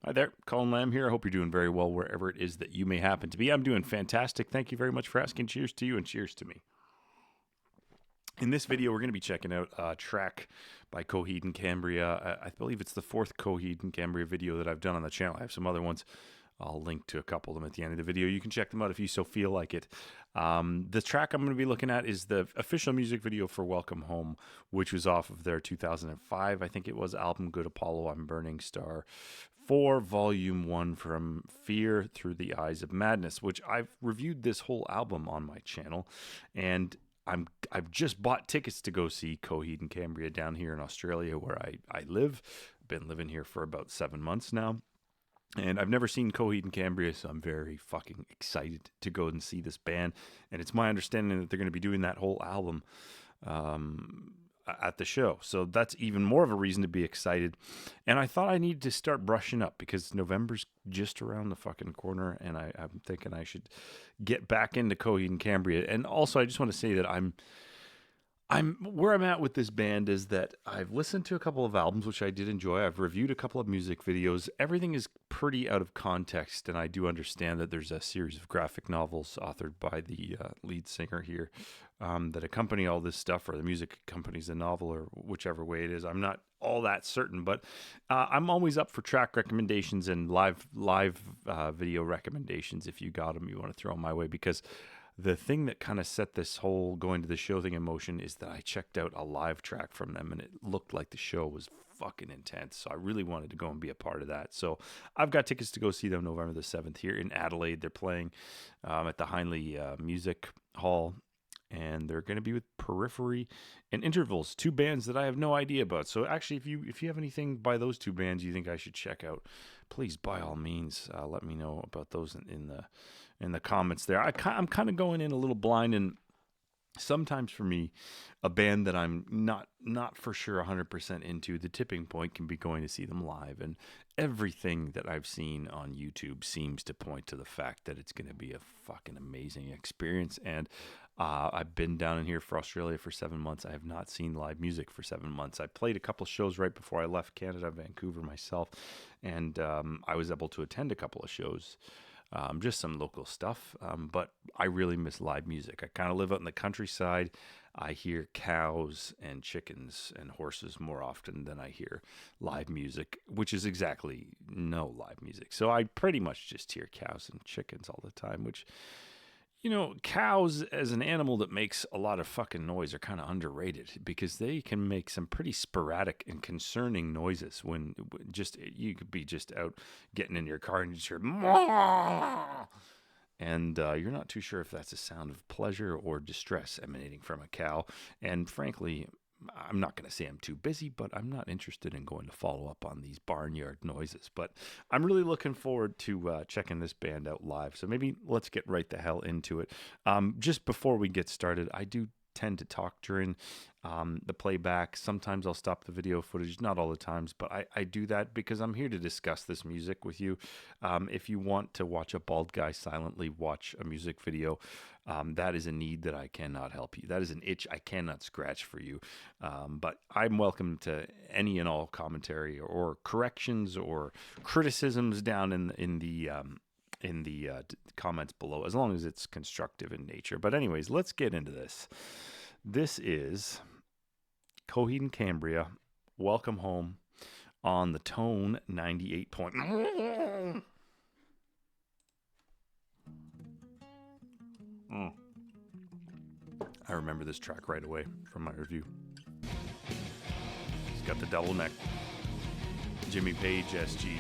Hi there, Colin Lamb here. I hope you're doing very well wherever it is that you may happen to be. I'm doing fantastic. Thank you very much for asking. Cheers to you and cheers to me. In this video, we're going to be checking out a track by Coheed and Cambria. I believe it's the fourth Coheed and Cambria video that I've done on the channel. I have some other ones. I'll link to a couple of them at the end of the video. You can check them out if you so feel like it. The track I'm going to be looking at is the official music video for Welcome Home, which was off of their 2005, I think it was, album Good Apollo, I'm Burning Star 4, Volume 1, From Fear Through the Eyes of Madness, which I've reviewed this whole album on my channel, and I've just bought tickets to go see Coheed and Cambria down here in Australia where I live. I've been living here for about 7 months now. And I've never seen Coheed and Cambria, so I'm very fucking excited to go and see this band. And it's my understanding that they're going to be doing that whole album at the show. So that's even more of a reason to be excited. And I thought I needed to start brushing up because November's just around the fucking corner, and I'm thinking I should get back into Coheed and Cambria. And also, I just want to say that I'm where I'm at with this band is that I've listened to a couple of albums, which I did enjoy. I've reviewed a couple of music videos. Everything is pretty out of context, and I do understand that there's a series of graphic novels authored by the lead singer here that accompany all this stuff, or the music accompanies the novel, or whichever way it is. I'm not all that certain, but I'm always up for track recommendations and live video recommendations. If you got them, you want to throw them my way, because the thing that kind of set this whole going to the show thing in motion is that I checked out a live track from them, and it looked like the show was fucking intense. So I really wanted to go and be a part of that. So I've got tickets to go see them November the 7th here in Adelaide. They're playing at the Hindley Music Hall, and they're going to be with Periphery and Intervals, two bands that I have no idea about. So actually, if you have anything by those two bands you think I should check out, please, by all means, let me know about those in the comments there. I'm kind of going in a little blind, and sometimes for me, a band that I'm not for sure 100% into, the tipping point can be going to see them live. And everything that I've seen on YouTube seems to point to the fact that it's going to be a fucking amazing experience. And I've been down in here for Australia for 7 months. I have not seen live music for 7 months. I played a couple shows right before I left Canada, Vancouver myself, and I was able to attend a couple of shows. Just some local stuff, but I really miss live music. I kind of live out in the countryside. I hear cows and chickens and horses more often than I hear live music, which is exactly no live music. So I pretty much just hear cows and chickens all the time, which, you know, cows as an animal that makes a lot of fucking noise are kind of underrated, because they can make some pretty sporadic and concerning noises when just you could be just out getting in your car and you just hear "Moo!" And you're not too sure if that's a sound of pleasure or distress emanating from a cow. And frankly, I'm not going to say I'm too busy, but I'm not interested in going to follow up on these barnyard noises. But I'm really looking forward to checking this band out live. So maybe let's get right the hell into it. Just before we get started, I do tend to talk during the playback. Sometimes I'll stop the video footage, not all the times, but I do that because I'm here to discuss this music with you. If you want to watch a bald guy silently watch a music video, that is a need that I cannot help you. That is an itch I cannot scratch for you. But I'm welcome to any and all commentary or corrections or criticisms down in the comments below, as long as it's constructive in nature. But anyways, let's get into this. This is Coheed and Cambria, Welcome Home, on the Tone 98 point. I remember this track right away from my review. It's got the double neck, Jimmy Page SG.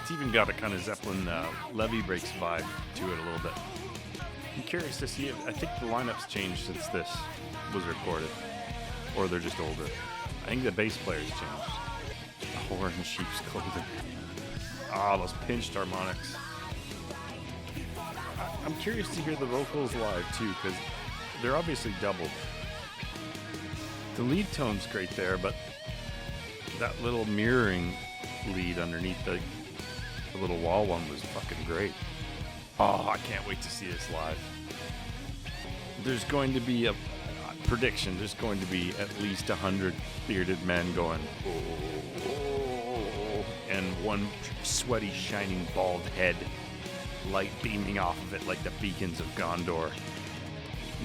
It's even got a kind of Zeppelin Levy Breaks vibe to it a little bit. I'm curious to see if I think the lineup's changed since this was recorded, or they're just older. I think the bass player's changed. The whore in sheep's clothing. Ah, those pinched harmonics. I'm curious to hear the vocals live too, because they're obviously doubled. The lead tone's great there, but that little mirroring lead underneath the little wall one was fucking great. Oh, I can't wait to see this live. There's going to be a prediction. There's going to be at least 100 bearded men going, oh, and one sweaty, shining, bald head, light beaming off of it like the beacons of Gondor.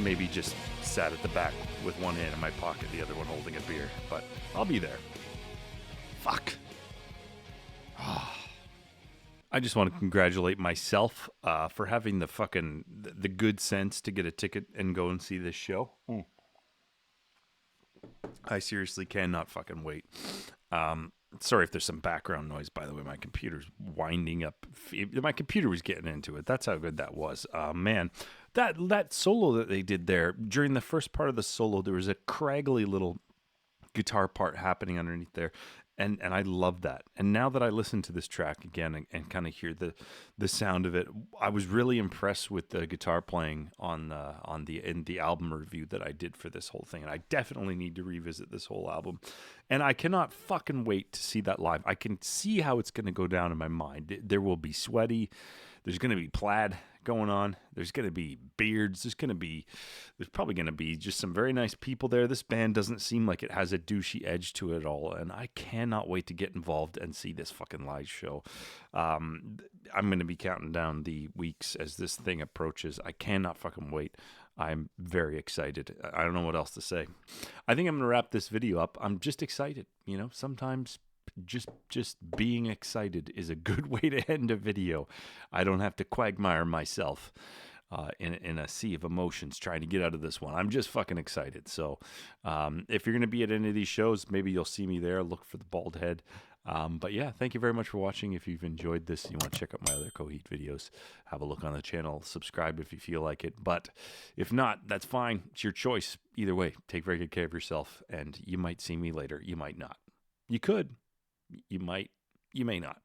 Maybe just sat at the back with one hand in my pocket, the other one holding a beer. But I'll be there. Fuck. I just want to congratulate myself for having the good sense to get a ticket and go and see this show. I seriously cannot fucking wait. Sorry if there's some background noise, by the way. My computer's winding up. My computer was getting into it. That's how good that was. Man, that solo that they did there, during the first part of the solo, there was a craggly little guitar part happening underneath there. And I love that. And now that I listen to this track again and kind of hear the sound of it, I was really impressed with the guitar playing in the album review that I did for this whole thing. And I definitely need to revisit this whole album. And I cannot fucking wait to see that live. I can see how it's going to go down in my mind. There will be sweaty. There's going to be plaid going on. There's going to be beards. There's probably going to be just some very nice people there. This band doesn't seem like it has a douchey edge to it at all, and I cannot wait to get involved and see this fucking live show. I'm going to be counting down the weeks as this thing approaches. I cannot fucking wait. I'm very excited. I don't know what else to say. I think I'm going to wrap this video up. I'm just excited. You know, sometimes just being excited is a good way to end a video. I don't have to quagmire myself in a sea of emotions trying to get out of this one. I'm just fucking excited. So if you're going to be at any of these shows, maybe you'll see me there. Look for the bald head. But yeah, thank you very much for watching. If you've enjoyed this and you want to check out my other Coheed videos, have a look on the channel. Subscribe if you feel like it. But if not, that's fine. It's your choice. Either way, take very good care of yourself, and you might see me later. You might not. You could. You might. You may not.